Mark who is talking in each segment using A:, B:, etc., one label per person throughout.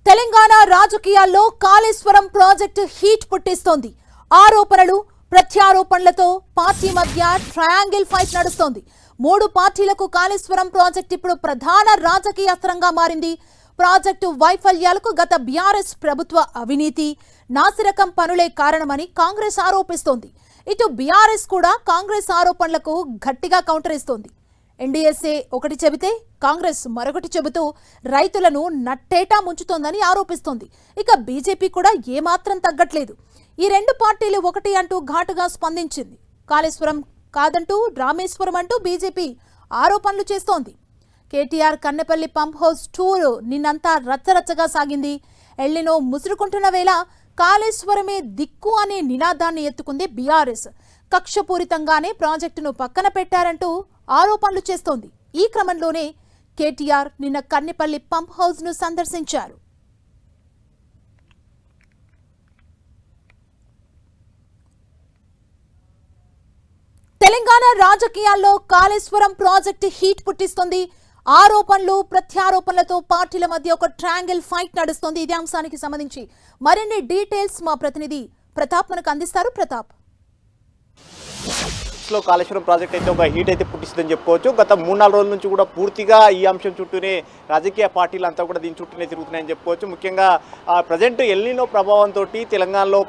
A: తెలంగాణ రాజకీయాల్లో Kaleshwaram project heat పుట్టిస్తోంది. ఆరోపణలు ప్రత్యారోపణలతో పార్టీ మధ్య ట్రయాంగిల్ ఫైట్ నడుస్తోంది. మూడు పార్టీలకు కాళేశ్వరం ప్రాజెక్టు ఇప్పుడు ప్రధాన రాజకీయ అస్త్రంగా మారింది. ప్రాజెక్టు వైఫల్యాలకు గత బీఆర్ఎస్ ప్రభుత్వ అవినీతి, నాసిరకం పనులే కారణమని కాంగ్రెస్ ఆరోపిస్తోంది. ఇటు బీఆర్ఎస్ కూడా కాంగ్రెస్ ఆరోపణలకు గట్టిగా కౌంటర్ ఇస్తోంది. ఎన్డీఎస్ఏ ఒకటి చెబితే కాంగ్రెస్ మరొకటి చెబుతూ రైతులను నట్టేటా ముంచుతోందని ఆరోపిస్తోంది. ఇక బీజేపీ కూడా ఏమాత్రం తగ్గట్లేదు. ఈ రెండు పార్టీలు ఒకటి అంటూ ఘాటుగా స్పందించింది. కాళేశ్వరం కాదంటూ రామేశ్వరం అంటూ బీజేపీ ఆరోపణలు చేస్తోంది. KTR Kannepalli pump house tour నిన్నంతా రచ్చరచ్చగా సాగింది. ఎల్లినో ముసురుకుంటున్న వేళ కాళేశ్వరమే దిక్కు అనే నినాదాన్ని ఎత్తుకుంది బీఆర్ఎస్. కక్షపూరితంగానే ప్రాజెక్టును పక్కన పెట్టారంటూ ఆరోపణలు చేస్తోంది. ఈ క్రమంలోనే కేటీఆర్ నిన్న కన్నెపల్లి పంప్ హౌస్ ను సందర్శించారు. తెలంగాణ రాజకీయాల్లో కాళేశ్వరం ప్రాజెక్టు హీట్ పుట్టిస్తోంది. ఆరోపణలు ప్రత్యారోపణలతో పార్టీల మధ్య ఒక ట్రయాంగిల్ ఫైట్ నడుస్తోంది. ఇదే అంశానికి సంబంధించి మరిన్ని డీటెయిల్స్ మా ప్రతినిధి ప్రతాప్ మనకు అందిస్తారు. ప్రతాప్,
B: కాళేశ్వరం ప్రాజెక్ట్ అయితే ఒక హీట్ అయితే పుట్టిస్తుందని చెప్పుకోవచ్చు. గత 3-4 రోజుల నుంచి కూడా పూర్తిగా ఈ అంశం చుట్టూనే రాజకీయ పార్టీలు అంతా కూడా దీని చుట్టూనే తిరుగుతున్నాయని చెప్పుకోవచ్చు. ముఖ్యంగా ప్రజెంట్ ఎల్నినో ప్రభావంతో తెలంగాణలో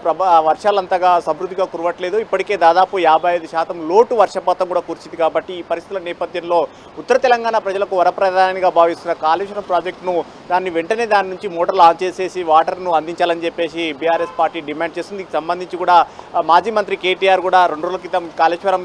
B: వర్షాలు అంతగా సమృద్ధిగా కురవట్లేదు. ఇప్పటికే దాదాపు 55% లోటు వర్షపాతం కూడా కురిసింది. కాబట్టి ఈ పరిస్థితుల నేపథ్యంలో ఉత్తర తెలంగాణ ప్రజలకు వరప్రధానిగా భావిస్తున్న కాళేశ్వరం ప్రాజెక్టును వెంటనే దాని నుంచి మోటార్లు ఆన్ చేసేసి వాటర్ను అందించాలని చెప్పేసి బీఆర్ఎస్ పార్టీ డిమాండ్ చేస్తుంది. దీనికి సంబంధించి కూడా మాజీ మంత్రి కేటీఆర్ కూడా 2 రోజుల క్రితం కాళేశ్వరం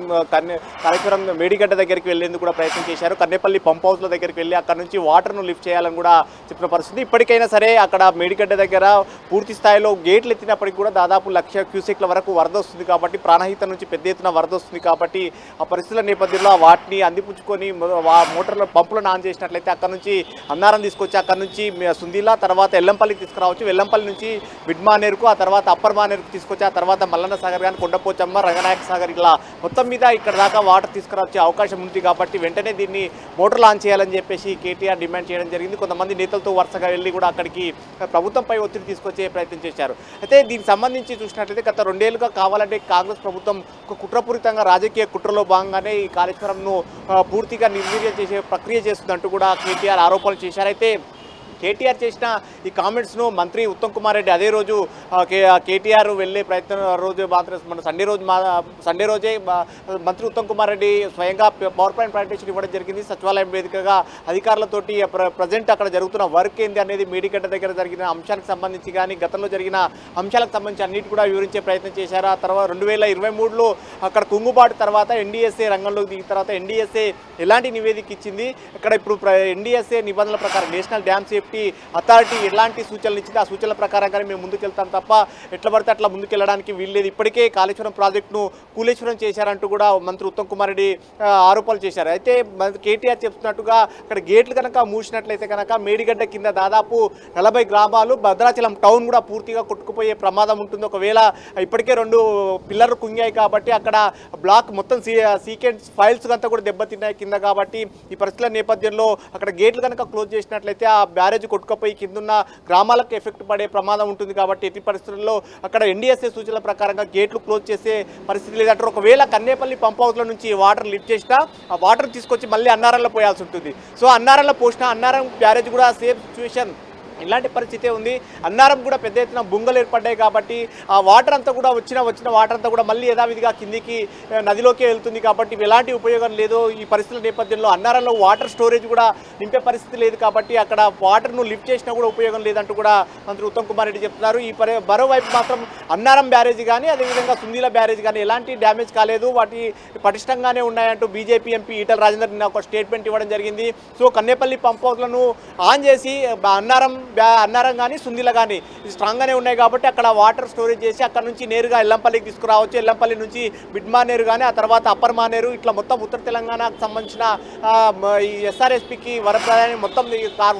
B: మేడిగడ్డ దగ్గరికి వెళ్లేందుకు కూడా ప్రయత్నం చేశారు. కన్నెపల్లి పంప్ హౌస్ల దగ్గరికి వెళ్ళి అక్కడ నుంచి వాటర్ను లిఫ్ట్ చేయాలని కూడా చెప్పిన పరిస్థితి. ఇప్పటికైనా సరే అక్కడ మేడిగడ్డ దగ్గర పూర్తి స్థాయిలో గేట్లు ఎత్తినప్పటికీ కూడా దాదాపు 1,00,000 క్యూసెక్ల వరకు వరద వస్తుంది. కాబట్టి ప్రాణహిత నుంచి పెద్ద ఎత్తున వరద వస్తుంది. కాబట్టి ఆ పరిస్థితుల నేపథ్యంలో వాటిని అందిపుచ్చుకొని మోటార్ల పంపులను ఆన్ చేసినట్లయితే అక్కడ నుంచి అన్నారం తీసుకొచ్చి అక్కడ నుంచి సుందిలా తర్వాత ఎల్లంపల్లికి తీసుకురావచ్చు. ఎల్లంపల్లి నుంచి మిడ్మానేరుకు, ఆ తర్వాత అప్పర్ మానేరుకు తీసుకొచ్చి ఆ తర్వాత మల్లన్న సాగర్ కానీ కొండపోచమ్మ, రంగనాయక సాగర్ ఇలా మొత్తం మీద ఇక్కడ దాకా వాటర్ తీసుకురావచ్చే అవకాశం ఉంది. కాబట్టి వెంటనే దీన్ని మోటార్ లాంచ్ చేయాలని చెప్పేసి కేటీఆర్ డిమాండ్ చేయడం జరిగింది. కొంతమంది నేతలతో వరుసగా వెళ్ళి కూడా అక్కడికి ప్రభుత్వంపై ఒత్తిడి తీసుకొచ్చే ప్రయత్నం చేశారు. అయితే దీనికి సంబంధించి చూసినట్లయితే గత 2 ఏళ్లుగా కావాలంటే కాంగ్రెస్ ప్రభుత్వం ఒక కుట్రపూరితంగా రాజకీయ కుట్రలో భాగంగానే ఈ కాళేశ్వరంను పూర్తిగా నిర్వీర్యం చేసే ప్రక్రియ చేస్తుందంటూ కూడా కేటీఆర్ ఆరోపణలు చేశారు. అయితే కేటీఆర్ చేసిన ఈ కామెంట్స్ను మంత్రి ఉత్తమ్ కుమార్ రెడ్డి అదే రోజు కేటీఆర్ వెళ్ళే ప్రయత్నం రోజు మాత్రం మన సండే రోజే మంత్రి ఉత్తమ్ కుమార్ రెడ్డి స్వయంగా పవర్ పాయింట్ ప్రజెంటేషన్ ఇవ్వడం జరిగింది. సచివాలయం వేదికగా అధికారులతోటి ప్రజెంట్ అక్కడ జరుగుతున్న వర్క్ ఏంది అనేది, మేడిగడ్డ దగ్గర జరిగిన అంశానికి సంబంధించి కానీ గతంలో జరిగిన అంశాలకు సంబంధించి అన్నిటి కూడా వివరించే ప్రయత్నం చేశారు. ఆ తర్వాత 2023లో అక్కడ కుంగుబాటు తర్వాత ఎన్డీఎస్ఏ రంగంలోకి దిగిన తర్వాత ఎన్డీఎస్ఏ ఎలాంటి నివేదిక ఇచ్చింది, ఇక్కడ ఇప్పుడు ఎన్డీఎస్ఏ నిబంధనల ప్రకారం నేషనల్ డ్యామ్ సేఫ్టీ అథారిటీ ఎలాంటి సూచనలు ఇచ్చింది, ఆ సూచనల ప్రకారంగానే మేము ముందుకెళ్తాం తప్ప ఎట్లా పడితే అట్లా ముందుకెళ్ళడానికి వీల్లేదు. ఇప్పటికే కాళేశ్వరం ప్రాజెక్టును కూలేశ్వరం చేశారంటూ కూడా మంత్రి ఉత్తమ్ కుమార్ రెడ్డి ఆరోపణలు చేశారు. అయితే కేటీఆర్ చెప్తున్నట్టుగా అక్కడ గేట్లు కనుక మూసినట్లయితే కనుక మేడిగడ్డ కింద దాదాపు 40 గ్రామాలు, భద్రాచలం టౌన్ కూడా పూర్తిగా కొట్టుకుపోయే ప్రమాదం ఉంటుంది. ఒకవేళ ఇప్పటికే 2 పిల్లర్లు కుంగాయి కాబట్టి అక్కడ బ్లాక్ మొత్తం సీక్వెన్స్ ఫైల్స్ అంతా కూడా దెబ్బతిన్నాయి కింద. కాబట్టి ఈ పరిస్థితుల నేపథ్యంలో అక్కడ గేట్లు కనుక క్లోజ్ చేసినట్లయితే ఆ బ్యారేజ్ కొట్టుకుపోయి కిందున్న గ్రామాలకు ఎఫెక్ట్ పడే ప్రమాదం ఉంటుంది. కాబట్టి ఎట్టి పరిస్థితుల్లో అక్కడ ఎన్డీఎస్ఏ సూచనల ప్రకారంగా గేట్లు క్లోజ్ చేసే పరిస్థితి లేదంటారు. ఒకవేళ కన్నేపల్లి పంప్ హౌస్ల నుంచి వాటర్ లిఫ్ట్ చేసినా ఆ వాటర్ తీసుకొచ్చి మళ్ళీ అన్నారంలో పోయాల్సి ఉంటుంది. సో అన్నారంలో పోసినా అన్నారం బ్యారేజ్ కూడా సేఫ్ సిచ్యువేషన్ ఇలాంటి పరిస్థితే ఉంది. అన్నారం కూడా పెద్ద ఎత్తున బుంగలు ఏర్పడ్డాయి. కాబట్టి ఆ వాటర్ అంతా కూడా వచ్చిన వాటర్ అంతా కూడా మళ్ళీ యథావిధిగా కిందికి నదిలోకే వెళ్తుంది. కాబట్టి ఎలాంటి ఉపయోగం లేదు. ఈ పరిస్థితుల నేపథ్యంలో అన్నారంలో వాటర్ స్టోరేజ్ కూడా నింపే పరిస్థితి లేదు. కాబట్టి అక్కడ వాటర్ను లిఫ్ట్ చేసినా కూడా ఉపయోగం లేదంటూ కూడా మంత్రి ఉత్తమ్ కుమార్ రెడ్డి చెప్తున్నారు. మరోవైపు మాత్రం అన్నారం బ్యారేజ్ కానీ అదేవిధంగా సుందీల బ్యారేజ్ కానీ ఎలాంటి డ్యామేజ్ కాలేదు, వాటి పటిష్టంగానే ఉన్నాయంటూ బీజేపీ ఎంపీ ఈటల రాజేందర్ నిన్న ఒక స్టేట్మెంట్ ఇవ్వడం జరిగింది. సో కన్నేపల్లి పంప్ హౌస్లను ఆన్ చేసి అన్నారం కానీ సుందిల కానీ స్ట్రాంగ్గానే ఉన్నాయి. కాబట్టి అక్కడ వాటర్ స్టోరేజ్ చేసి అక్కడ నుంచి నేరుగా ఎల్లంపల్లికి తీసుకురావచ్చు. ఎల్లంపల్లి నుంచి మిడ్మానేరు కానీ ఆ తర్వాత అప్పర్ మానేరు ఇట్లా మొత్తం ఉత్తర తెలంగాణకు సంబంధించిన ఈ ఎస్ఆర్ఎస్పీకి వరప్రదాన్ని మొత్తం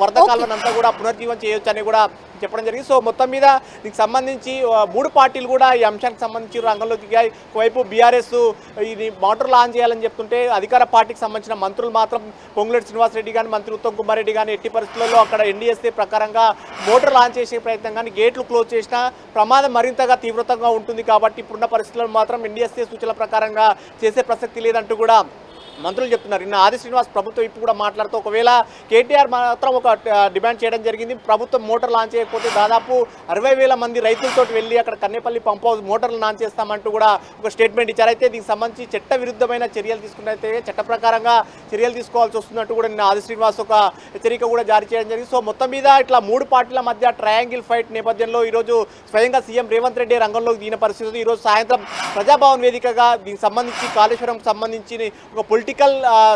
B: వరద కాలంతా కూడా పునర్జీవం చేయొచ్చు అని కూడా చెప్పడం జరిగింది. సో మొత్తం మీద దీనికి సంబంధించి 3 పార్టీలు కూడా ఈ అంశానికి సంబంధించి రంగంలోకి దిగాయి. ఒకవైపు బీఆర్ఎస్ ఇది మోటార్ లాంచ్ చేయాలని చెప్తుంటే అధికార పార్టీకి సంబంధించిన మంత్రులు మాత్రం పొంగులేటి శ్రీనివాసరెడ్డి కానీ మంత్రి ఉత్తమ్ కుమార్ రెడ్డి కానీ ఎట్టి పరిస్థితుల్లో అక్కడ ఎన్డీఎస్ఏ ప్రకారంగా మోటార్ లాంచ్ చేసే ప్రయత్నం కానీ గేట్లు క్లోజ్ చేసినా ప్రమాదం మరింతగా తీవ్రతంగా ఉంటుంది కాబట్టి ఇప్పుడున్న పరిస్థితుల్లో మాత్రం ఎన్డీఎస్ఏ సూచనల ప్రకారంగా చేసే ప్రసక్తి లేదంటూ కూడా మంత్రులు చెప్తున్నారు. నిన్న ఆది శ్రీనివాస్ ప్రభుత్వం ఇప్పుడు కూడా మాట్లాడుతూ ఒకవేళ కేటీఆర్ మాత్రం ఒక డిమాండ్ చేయడం జరిగింది, ప్రభుత్వం మోటార్ లాంచ్ చేయకపోతే దాదాపు 60,000 మంది రైతులతో వెళ్ళి అక్కడ కన్నేపల్లి పంప్ హౌస్ మోటార్లు లాంచ్ చేస్తామంటూ కూడా ఒక స్టేట్మెంట్ ఇచ్చారు. అయితే దీనికి సంబంధించి చట్ట విరుద్ధమైన చర్యలు తీసుకున్నైతే చట్ట ప్రకారంగా చర్యలు తీసుకోవాల్సి వస్తున్నట్టు కూడా నిన్న ఆది శ్రీనివాస్ ఒక హెచ్చరిక కూడా జారీ చేయడం జరిగింది. సో మొత్తం మీద ఇట్లా 3 పార్టీల మధ్య ట్రయాంగిల్ ఫైట్ నేపథ్యంలో ఈరోజు స్వయంగా సీఎం రేవంత్ రెడ్డి రంగంలోకి దిగిన పరిస్థితి. ఈరోజు సాయంత్రం ప్రజాభవన్ వేదికగా దీనికి సంబంధించి కాళేశ్వరంకి సంబంధించి ఒక పొలిటికల్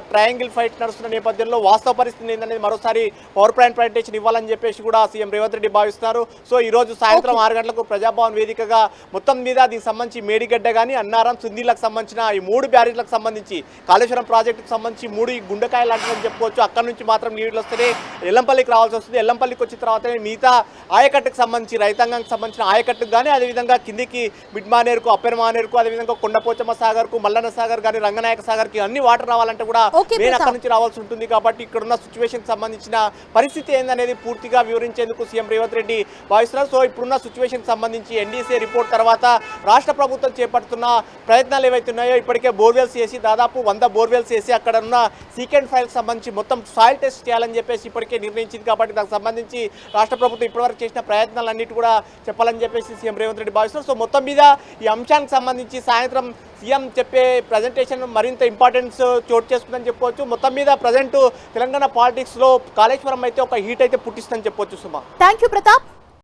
B: ట్రయాంగిల్ ఫైట్ నడుస్తున్న నేపథ్యంలో వాస్తవ పరిస్థితి ఏంటనేది మరోసారి పవర్ పాయింట్ ప్రజెంటేషన్ ఇవ్వాలని చెప్పేసి కూడా సీఎం రేవంత్ రెడ్డి భావిస్తున్నారు. సో ఈ రోజు సాయంత్రం 6 గంటలకు ప్రజాభవన్ వేదికగా మొత్తం మీద దీనికి సంబంధించి మేడిగడ్డ కానీ అన్నారం సుందీలకు సంబంధించిన ఈ 3 బ్యారేజ్లకు సంబంధించి కాళేశ్వరం ప్రాజెక్టుకు సంబంధించి 3 గుండెకాయలు లాంటివని చెప్పుకోవచ్చు. అక్కడ నుంచి మాత్రం నీళ్ళు వస్తేనే ఎల్లంపల్లికి రావాల్సి వస్తుంది. ఎల్లంపల్లికి వచ్చిన తర్వాతనే మిగతా ఆయకట్టుకు సంబంధించి రైతాంగానికి సంబంధించిన ఆయకట్టుకు కానీ అదేవిధంగా కిందికి మిడ్ మానేరుకు అప్పెర్ మానేరుకు అదేవిధంగా కొండపోచమ్మ సాగర్కు మల్లన్న సాగర్ కానీ రంగనాయక సాగర్కి అన్ని వాటర్ రావాలంటే కూడా మెయిన్ అక్కడ నుంచి రావాల్సి ఉంటుంది. కాబట్టి ఇక్కడున్న సిచ్యువేషన్ సంబంధించిన పరిస్థితి ఏందనేది పూర్తిగా వివరించేందుకు సీఎం రేవంత్ రెడ్డి భావిస్తున్నారు. సో ఇప్పుడున్న సిచ్యువేషన్ సంబంధించి ఎన్డీసీ రిపోర్ట్ తర్వాత రాష్ట్ర ప్రభుత్వం చేపడుతున్న ప్రయత్నాలు ఏవైతే ఉన్నాయో ఇప్పటికే బోర్వెల్స్ చేసి దాదాపు 100 బోర్వెల్స్ చేసి అక్కడ ఉన్న సీకెండ్ ఫైల్కి సంబంధించి మొత్తం సాయిల్ టెస్ట్ చేయాలని చెప్పేసి ఇప్పటికే నిర్ణయించింది. కాబట్టి దానికి సంబంధించి రాష్ట్ర ప్రభుత్వం ఇప్పటివరకు చేసిన ప్రయత్నాలన్నిటి కూడా చెప్పాలని చెప్పేసి సీఎం రేవంత్ రెడ్డి భావిస్తున్నారు. సో మొత్తం మీద ఈ అంశానికి సంబంధించి సాయంత్రం సీఎం చెప్పే ప్రజెంటేషన్ మరింత ఇంపార్టెన్స్ చోటు చేసుకుందని చెప్పవచ్చు. మొత్తం మీద ప్రజెంట్ తెలంగాణ పాలిటిక్స్లో కాళేశ్వరం అయితే ఒక హీట్ అయితే పుట్టిస్తుందని చెప్పొచ్చు. సుమా,
A: థ్యాంక్ యూ ప్రతాప్.